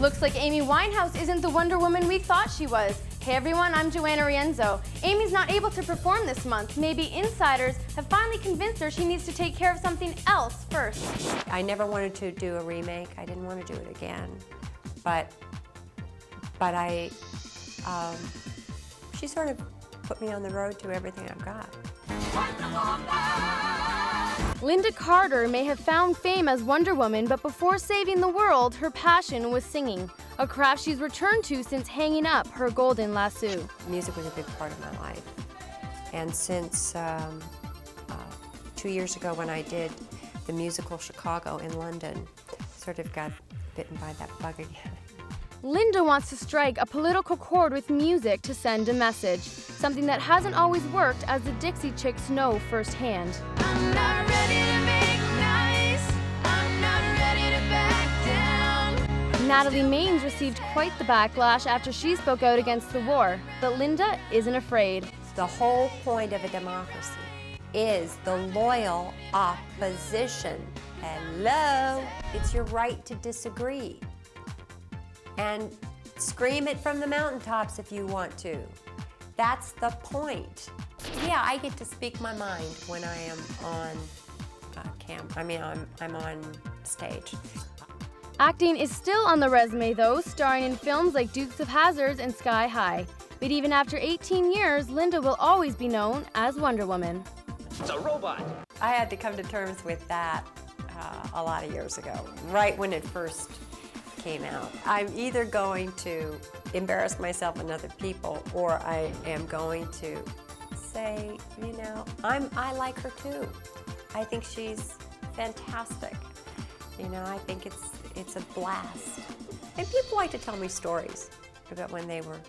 Looks like Amy Winehouse isn't the Wonder Woman we thought she was. Hey everyone, I'm Johanna Rienzo. Amy's not able to perform this month. Maybe insiders have finally convinced her she needs to take care of something else first. I never wanted to do a remake. I didn't want to do it again. But she sort of put me on the road to everything I've got. Lynda Carter may have found fame as Wonder Woman, but before saving the world, her passion was singing, a craft she's returned to since hanging up her golden lasso. Music was a big part of my life. And since 2 years ago when I did the musical Chicago in London, sort of got bitten by that bug again. Lynda wants to strike a political chord with music to send a message, something that hasn't always worked, as the Dixie Chicks know firsthand. I'm not ready to make nice. I'm not ready to back down. Natalie Maines received quite the backlash after she spoke out against the war, but Lynda isn't afraid. The whole point of a democracy is the loyal opposition. Hello, it's your right to disagree. And scream it from the mountaintops if you want to. That's the point. Yeah, I get to speak my mind when I am on I'm on stage. Acting is still on the resume though, starring in films like Dukes of Hazzard and Sky High. But even after 18 years, Lynda will always be known as Wonder Woman. It's a robot. I had to come to terms with that a lot of years ago, right when it first came out. I'm either going to embarrass myself and other people, or I am going to say, you know, I like her too. I think she's fantastic. You know, I think it's a blast. And people like to tell me stories about when they were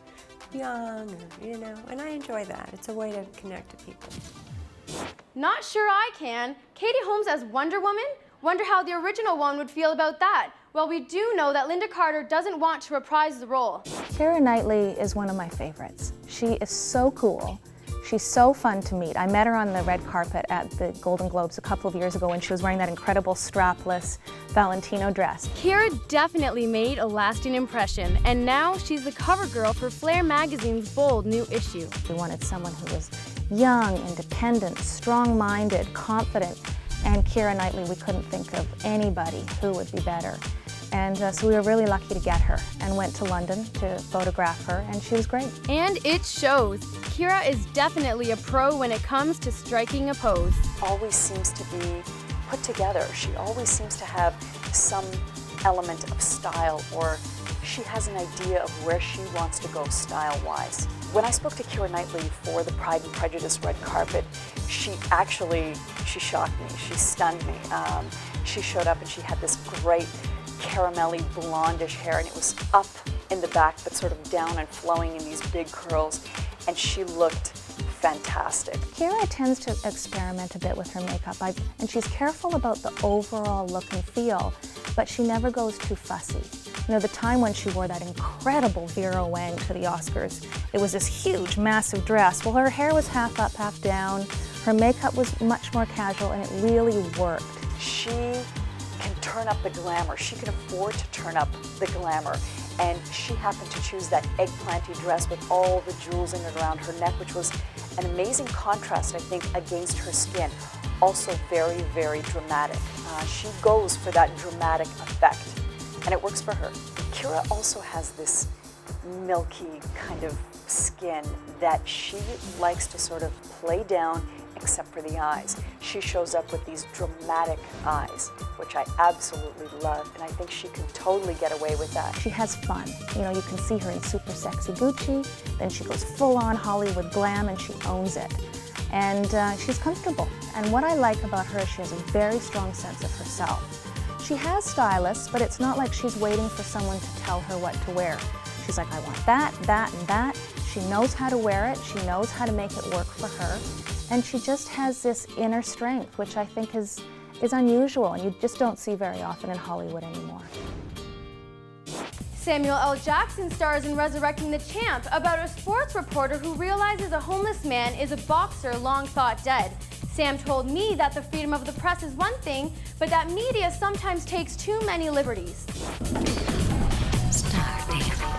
young, or, you know, and I enjoy that. It's a way to connect to people. Not sure I can. Katie Holmes as Wonder Woman? Wonder how the original one would feel about that. Well, we do know that Lynda Carter doesn't want to reprise the role. Keira Knightley is one of my favorites. She is so cool. She's so fun to meet. I met her on the red carpet at the Golden Globes a couple of years ago when she was wearing that incredible strapless Valentino dress. Keira definitely made a lasting impression, and now she's the cover girl for Flair magazine's bold new issue. We wanted someone who was young, independent, strong-minded, confident, and Keira Knightley, we couldn't think of anybody who would be better. And so we were really lucky to get her and went to London to photograph her, and she was great. And it shows. Keira is definitely a pro when it comes to striking a pose. Always seems to be put together. She always seems to have some element of style, or she has an idea of where she wants to go style-wise. When I spoke to Keira Knightley for the Pride and Prejudice red carpet, she shocked me, she stunned me. She showed up and she had this great caramelly blondish hair, and it was up in the back but sort of down and flowing in these big curls, and she looked fantastic. Keira tends to experiment a bit with her makeup, and she's careful about the overall look and feel, but she never goes too fussy. You know, the time when she wore that incredible Vera Wang to the Oscars, it was this huge, massive dress. Well, her hair was half up, half down. Her makeup was much more casual, and it really worked. She can turn up the glamour. She can afford to turn up the glamour. And she happened to choose that eggplanty dress with all the jewels in it around her neck, which was an amazing contrast, I think, against her skin. Also very, very dramatic. She goes for that dramatic effect, and it works for her. Keira also has this milky kind of skin that she likes to sort of play down, except for the eyes. She shows up with these dramatic eyes, which I absolutely love, and I think she can totally get away with that. She has fun. You know, you can see her in super sexy Gucci, then she goes full-on Hollywood glam, and she owns it. And she's comfortable. And what I like about her is she has a very strong sense of herself. She has stylists, but it's not like she's waiting for someone to tell her what to wear. She's like, I want that, that, and that. She knows how to wear it. She knows how to make it work for her. And she just has this inner strength, which I think is unusual, and you just don't see very often in Hollywood anymore. Samuel L. Jackson stars in Resurrecting the Champ, about a sports reporter who realizes a homeless man is a boxer long thought dead. Sam told me that the freedom of the press is one thing, but that media sometimes takes too many liberties. Stop. Day.